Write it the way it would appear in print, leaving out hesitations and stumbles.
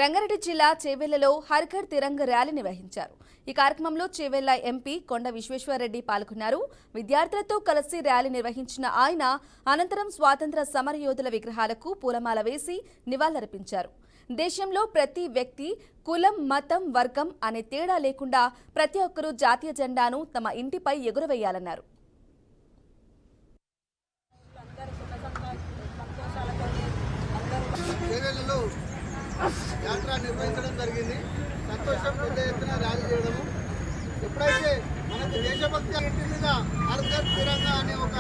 రంగారెడ్డి జిల్లా చేవెళ్లలో హర్ ఘర్ తిరంగ ర్యాలీ నిర్వహించారు. ఈ కార్యక్రమంలో చేవెళ్ల ఎంపీ కొండ విశ్వేశ్వరరెడ్డి పాల్గొన్నారు. విద్యార్థులతో కలిసి ర్యాలీ నిర్వహించిన ఆయన అనంతరం స్వాతంత్ర సమరయోధుల విగ్రహాలకు పూలమాల వేసి నివాళులర్పించారు. దేశంలో ప్రతి వ్యక్తి కులం, మతం, వర్గం అనే తేడా లేకుండా ప్రతి ఒక్కరూ జాతీయ జెండాను తమ ఇంటిపై ఎగురవేయాలన్నారు. యాత్ర నిర్వహించడం జరిగింది. సంతోషం, పెద్ద ఎత్తున ర్యాలీ చేయడము. ఎప్పుడైతే మనకు దేశభక్తి ఇంటి మీద హర్ ఘర్ తిరంగా అనే ఒక